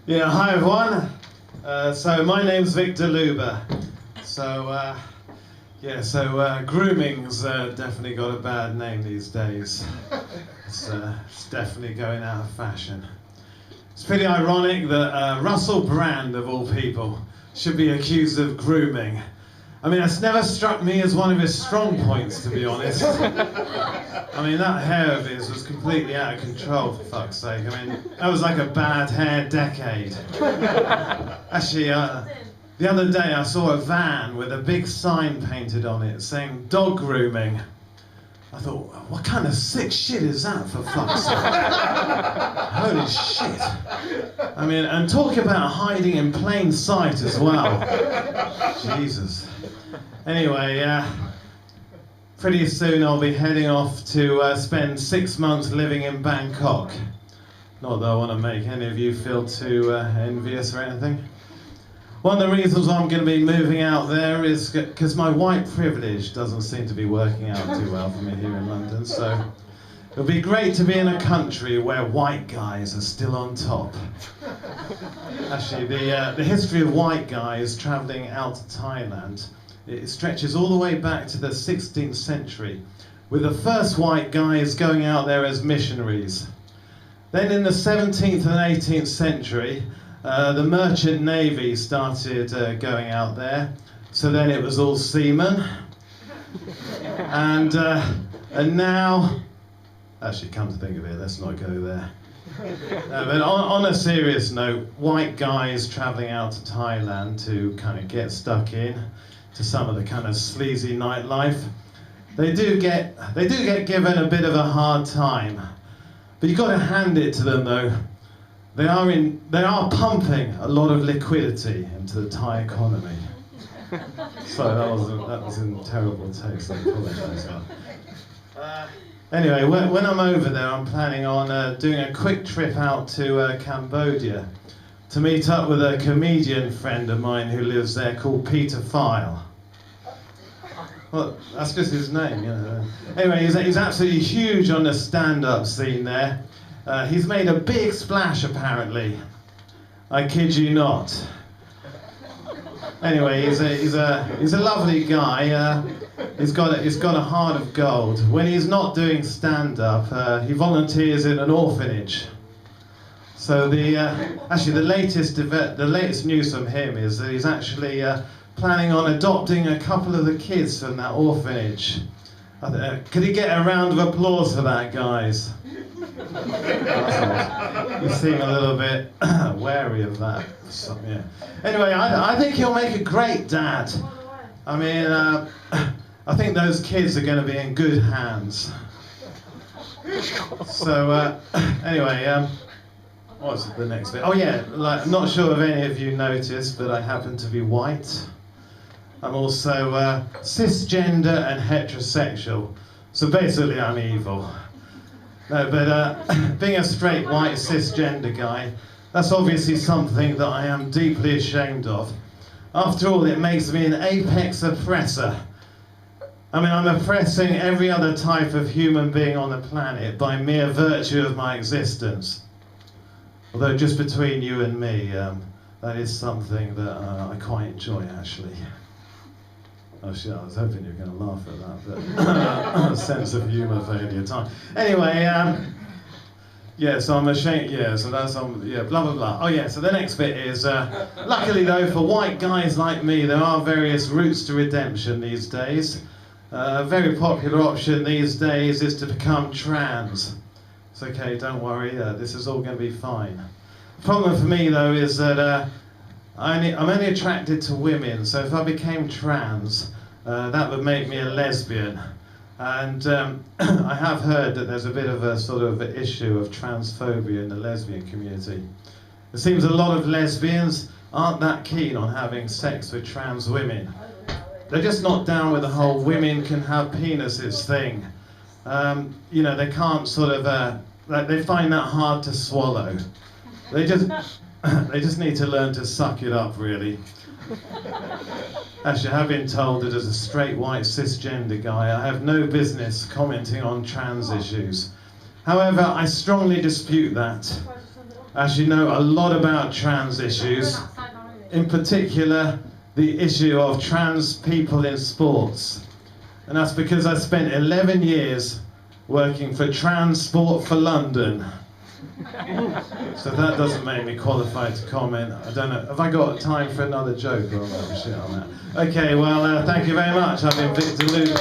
Yeah, hi everyone. So my name's Victor Luber. Grooming's definitely got a bad name these days. It's definitely going out of fashion. It's pretty ironic that Russell Brand, of all people, should be accused of grooming. I mean, that's never struck me as one of his strong points, to be honest. I mean, that hair of his was completely out of control, for fuck's sake. I mean, that was like a bad hair decade. Actually, the other day I saw a van with a big sign painted on it saying dog grooming. I thought, what kind of sick shit is that, for fuck's sake? Holy shit. I mean, and talk about hiding in plain sight as well. Jesus. Anyway, pretty soon I'll be heading off to spend 6 months living in Bangkok. Not that I want to make any of you feel too envious or anything. One of the reasons I'm going to be moving out there is because my white privilege doesn't seem to be working out too well for me here in London, so it'll be great to be in a country where white guys are still on top. Actually, the history of white guys travelling out to Thailand, it stretches all the way back to the 16th century, with the first white guys going out there as missionaries. Then in the 17th and 18th century, the merchant navy started going out there, so then it was all seamen. And now, actually come to think of it, let's not go there. But on a serious note, white guys travelling out to Thailand to kind of get stuck in to some of the kind of sleazy nightlife, they do get given a bit of a hard time. But you've got to hand it to them though. They are pumping a lot of liquidity into the Thai economy. So that was in terrible taste. I apologise. Anyway, when I'm over there, I'm planning on doing a quick trip out to Cambodia to meet up with a comedian friend of mine who lives there called Peter File. Well, that's just his name, you know. Anyway, he's absolutely huge on the stand-up scene there. He's made a big splash, apparently. I kid you not. Anyway, he's a lovely guy. He's got a heart of gold. When he's not doing stand-up, he volunteers in an orphanage. So actually the latest news from him is that he's actually planning on adopting a couple of the kids from that orphanage. Could he get a round of applause for that, guys? You seem a little bit wary of that. So, yeah. Anyway, I think he'll make a great dad. I mean, I think those kids are going to be in good hands. So, anyway, what's the next bit? Oh yeah, I'm not sure if any of you noticed, but I happen to be white. I'm also cisgender and heterosexual. So basically, I'm evil. No, but being a straight, white, cisgender guy, that's obviously something that I am deeply ashamed of. After all, it makes me an apex oppressor. I mean, I'm oppressing every other type of human being on the planet by mere virtue of my existence. Although, just between you and me, that is something that I quite enjoy, actually. Oh shit, I was hoping you were going to laugh at that, but a sense of humour failing your time. Anyway, yeah, so I'm ashamed, yeah, so that's, yeah, blah, blah, blah. Oh yeah, so the next bit is, luckily though, for white guys like me, there are various routes to redemption these days. A very popular option these days is to become trans. It's okay, don't worry, this is all going to be fine. The problem for me though is that I'm only attracted to women, so if I became trans, that would make me a lesbian. And I have heard that there's a bit of a sort of issue of transphobia in the lesbian community. It seems a lot of lesbians aren't that keen on having sex with trans women. They're just not down with the whole women can have penises thing. You know, they can't sort of, they find that hard to swallow. They just need to learn to suck it up, really. Actually, I have been told that as a straight, white, cisgender guy, I have no business commenting on trans issues. However, I strongly dispute that. as you know a lot about trans issues, in particular the issue of trans people in sports. And that's because I spent 11 years working for Transport for London. So that doesn't make me qualified to comment. I don't know, have I got time for another joke or another shit on that? Okay, well, thank you very much. I've been Victor Luber.